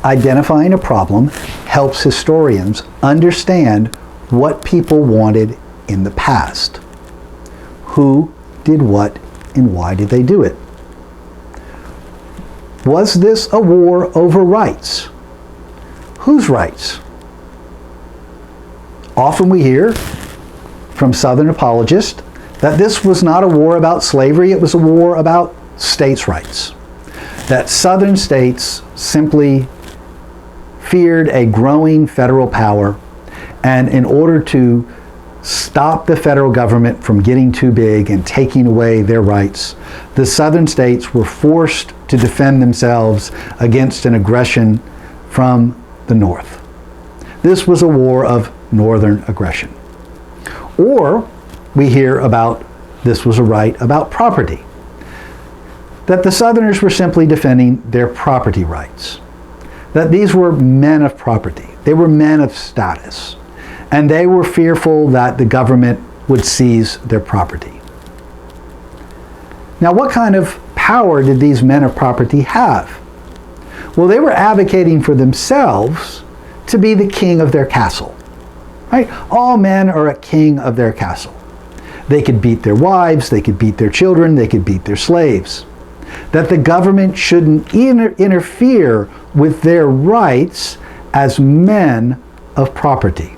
identifying a problem helps historians understand what people wanted in the past. Who did what and why did they do it? Was this a war over rights? Whose rights? Often we hear from Southern apologists that this was not a war about slavery, it was a war about states' rights. That Southern states simply feared a growing federal power, and in order to stop the federal government from getting too big and taking away their rights, the Southern states were forced to defend themselves against an aggression from the North. This was a war of Northern aggression. Or we hear about this was a right about property, that the Southerners were simply defending their property rights, that these were men of property, they were men of status, and they were fearful that the government would seize their property. Now, what kind of power did these men of property have? Well, they were advocating for themselves to be the king of their castle. Right? All men are a king of their castle. They could beat their wives, they could beat their children, they could beat their slaves. That the government shouldn't interfere with their rights as men of property.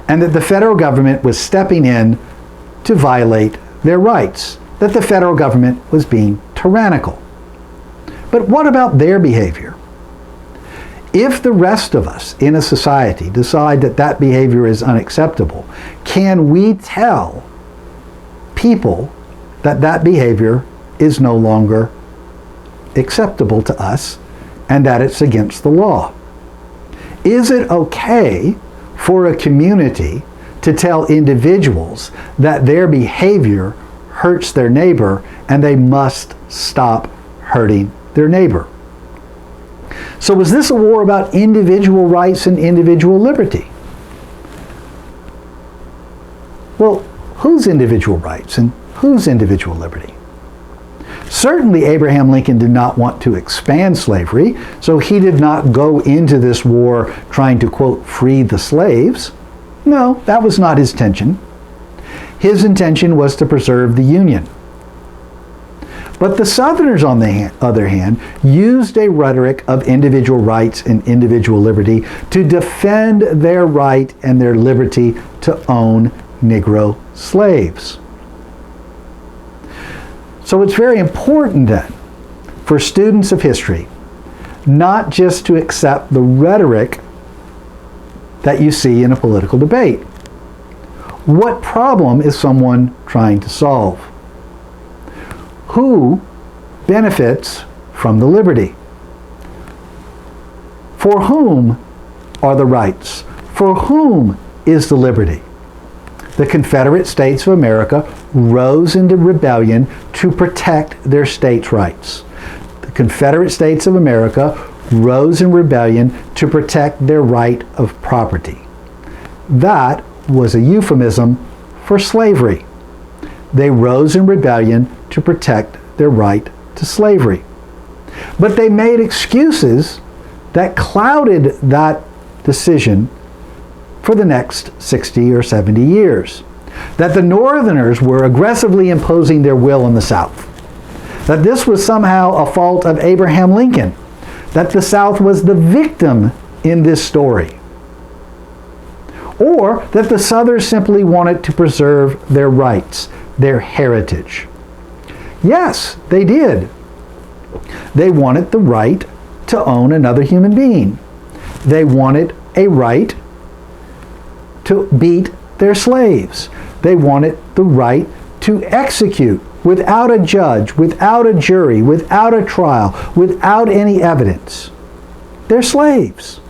And that the federal government was stepping in to violate their rights. That the federal government was being tyrannical. But what about their behavior? If the rest of us in a society decide that that behavior is unacceptable, can we tell people that that behavior is no longer acceptable to us and that it's against the law? Is it okay for a community to tell individuals that their behavior hurts their neighbor and they must stop hurting their neighbor? So was this a war about individual rights and individual liberty? Well, whose individual rights and whose individual liberty? Certainly Abraham Lincoln did not want to expand slavery, so he did not go into this war trying to, quote, free the slaves. No, that was not his intention. His intention was to preserve the Union. But the Southerners, on the other hand, used a rhetoric of individual rights and individual liberty to defend their right and their liberty to own Negro slaves. So it's very important then for students of history not just to accept the rhetoric that you see in a political debate. What problem is someone trying to solve? Who benefits from the liberty? For whom are the rights? For whom is the liberty? The Confederate States of America rose into rebellion to protect their states' rights. The Confederate States of America rose in rebellion to protect their right of property. That was a euphemism for slavery. They rose in rebellion to protect their right to slavery. But they made excuses that clouded that decision for the next 60 or 70 years. That the Northerners were aggressively imposing their will in the South. That this was somehow a fault of Abraham Lincoln. That the South was the victim in this story. Or that the Southerners simply wanted to preserve their rights, their heritage. Yes, they did. They wanted the right to own another human being. They wanted a right to beat their slaves. They wanted the right to execute without a judge, without a jury, without a trial, without any evidence their slaves.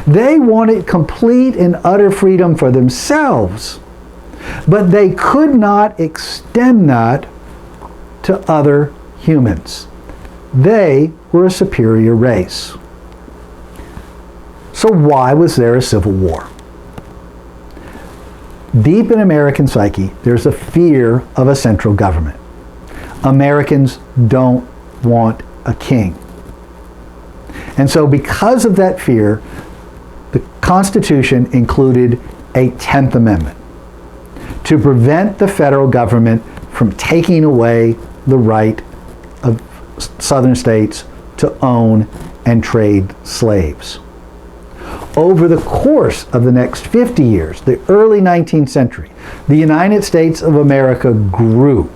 They wanted complete and utter freedom for themselves, but they could not extend that to other humans. They were a superior race. So why was there a civil war? Deep in American psyche, there's a fear of a central government. Americans don't want a king. And so because of that fear, the Constitution included a 10th Amendment to prevent the federal government from taking away the right of southern states to own and trade slaves. Over the course of the next 50 years, the early 19th century, the United States of America grew.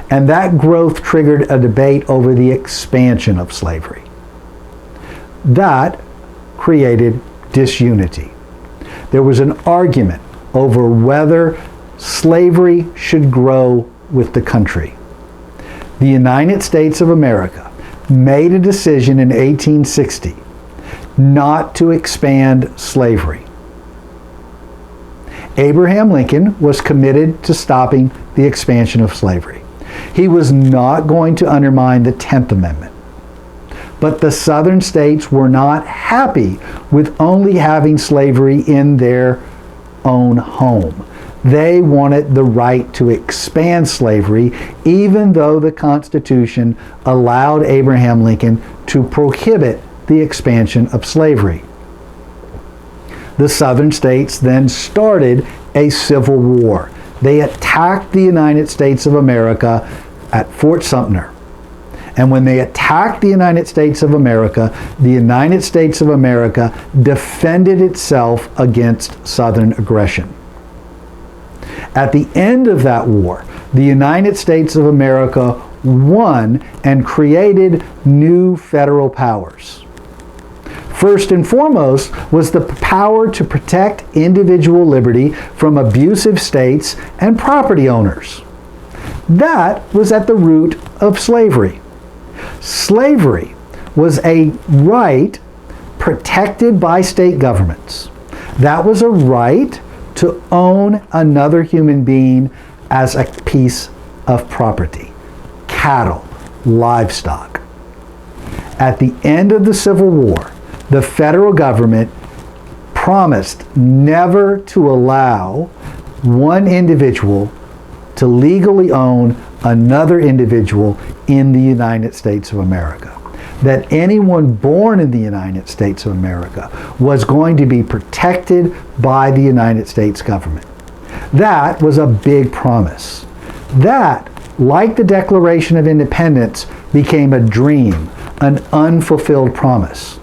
And that growth triggered a debate over the expansion of slavery. That created disunity. There was an argument over whether slavery should grow with the country. The United States of America made a decision in 1860 not to expand slavery. Abraham Lincoln was committed to stopping the expansion of slavery. He was not going to undermine the 10th Amendment. But the southern states were not happy with only having slavery in their own home. They wanted the right to expand slavery, even though the Constitution allowed Abraham Lincoln to prohibit the expansion of slavery. The southern states then started a civil war. They attacked the United States of America at Fort Sumter. And when they attacked the United States of America, the United States of America defended itself against Southern aggression. At the end of that war, the United States of America won and created new federal powers. First and foremost was the power to protect individual liberty from abusive states and property owners. That was at the root of slavery. Slavery was a right protected by state governments. That was a right to own another human being as a piece of property, cattle, livestock. At the end of the Civil War, the federal government promised never to allow one individual to legally own another individual in the United States of America. That anyone born in the United States of America was going to be protected by the United States government. That was a big promise. That, like the Declaration of Independence, became a dream, an unfulfilled promise.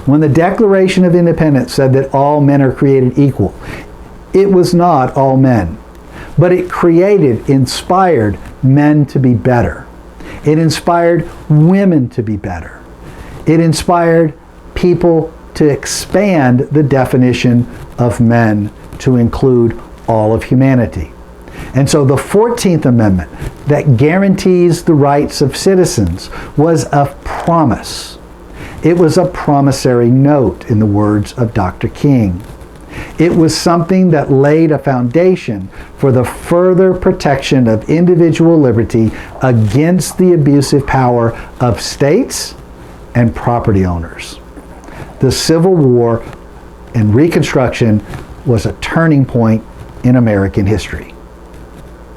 When the Declaration of Independence said that all men are created equal, it was not all men. But it inspired men to be better. It inspired women to be better. It inspired people to expand the definition of men to include all of humanity. And so the 14th Amendment that guarantees the rights of citizens was a promise. It was a promissory note, in the words of Dr. King. It was something that laid a foundation for the further protection of individual liberty against the abusive power of states and property owners. The Civil War and Reconstruction was a turning point in American history.